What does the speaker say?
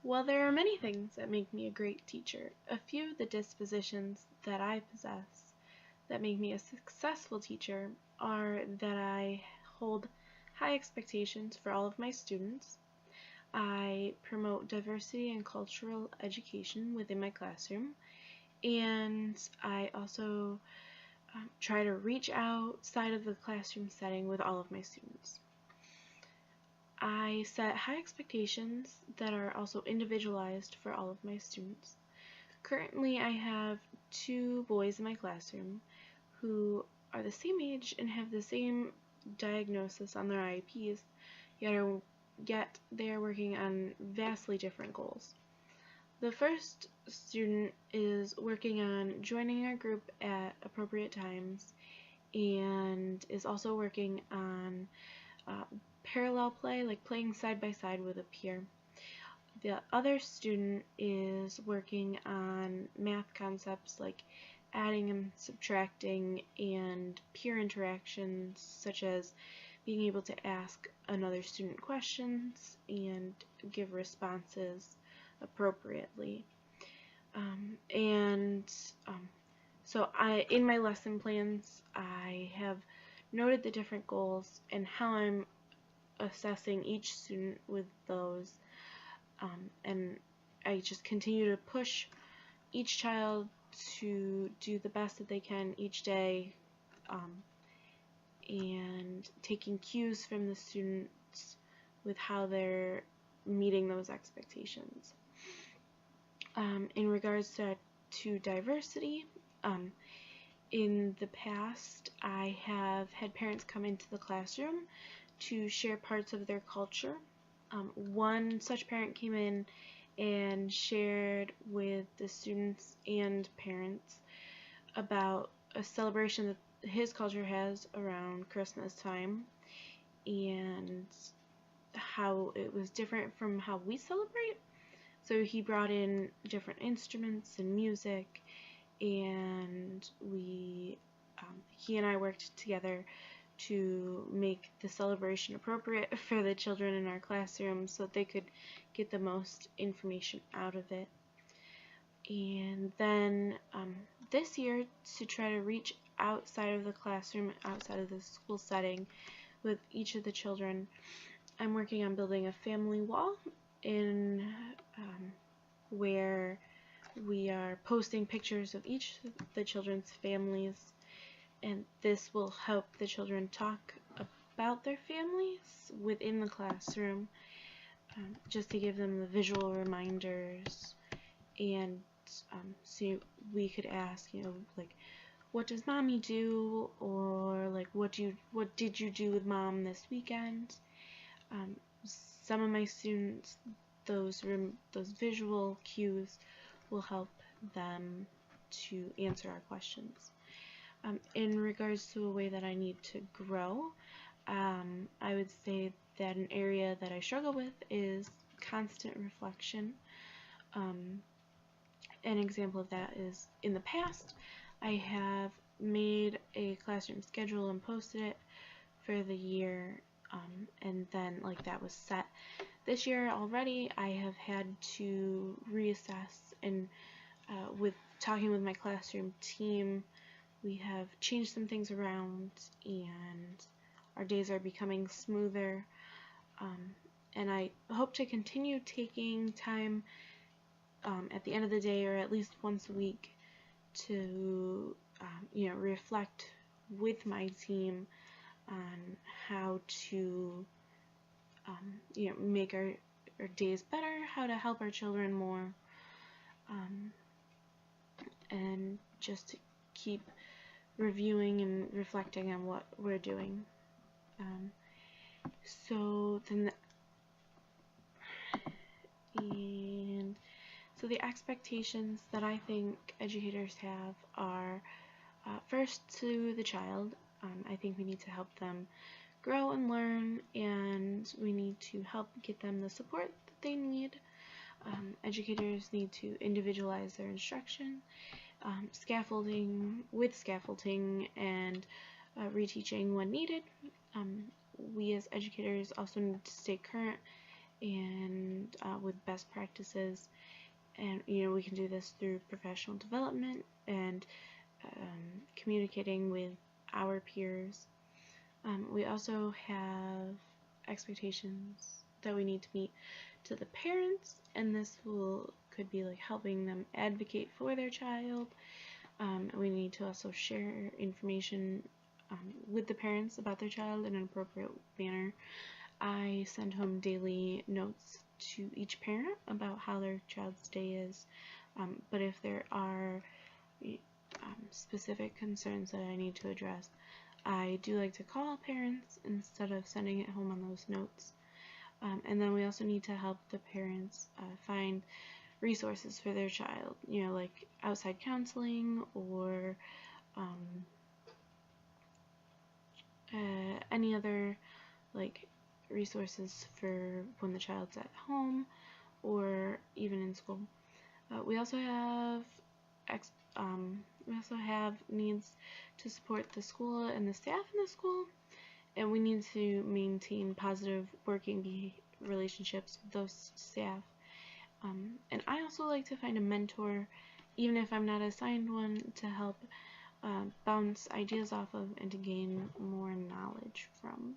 While there are many things that make me a great teacher, a few of the dispositions that I possess that make me a successful teacher are that I hold high expectations for all of my students. I promote diversity and cultural education within my classroom, and I also try to reach outside of the classroom setting with all of my students. I set high expectations that are also individualized for all of my students. Currently, I have 2 boys in my classroom who are the same age and have the same diagnosis on their IEPs, yet they are working on vastly different goals. The first student is working on joining our group at appropriate times and is also working on parallel play, like playing side by side with a peer. The other student is working on math concepts like adding and subtracting and peer interactions, such as being able to ask another student questions and give responses appropriately. So in my lesson plans, I have noted the different goals and how I'm assessing each student with those, and I just continue to push each child to do the best that they can each day, and taking cues from the students with how they're meeting those expectations. In regards to diversity, in the past I have had parents come into the classroom to share parts of their culture. One such parent came in and shared with the students and parents about a celebration that his culture has around Christmas time and how it was different from how we celebrate. So he brought in different instruments and music, and he and I worked together to make the celebration appropriate for the children in our classroom so that they could get the most information out of it. And then this year, to try to reach outside of the classroom, outside of the school setting with each of the children, I'm working on building a family wall where we are posting pictures of each of the children's families, and this will help the children talk about their families within the classroom, just to give them the visual reminders. And so we could ask, like, what does mommy do, or like, what did you do with mom this weekend? Some of my students, those visual cues will help them to answer our questions. In regards to a way that I need to grow, I would say that an area that I struggle with is constant reflection. An example of that is, in the past, I have made a classroom schedule and posted it for the year, and then that was set. This year already, I have had to reassess, and with talking with my classroom team, we have changed some things around, and our days are becoming smoother. And I hope to continue taking time at the end of the day, or at least once a week, to reflect with my team on how to make our days better, how to help our children more, and just to keep reviewing and reflecting on what we're doing. So the expectations that I think educators have are, first, to the child. I think we need to help them grow and learn, and we need to help get them the support that they need. Educators need to individualize their instruction, scaffolding and reteaching when needed. We as educators also need to stay current and with best practices. And we can do this through professional development and communicating with our peers. We also have expectations that we need to meet to the parents, and this could be like helping them advocate for their child. We need to also share information with the parents about their child in an appropriate manner. I send home daily notes to each parent about how their child's day is, but if there are specific concerns that I need to address, I do like to call parents instead of sending it home on those notes. And then we also need to help the parents find resources for their child, like outside counseling or any other like resources for when the child's at home or even in school. We also have needs to support the school and the staff in the school, and we need to maintain positive working relationships with those staff. And I also like to find a mentor, even if I'm not assigned one, to help bounce ideas off of and to gain more knowledge from.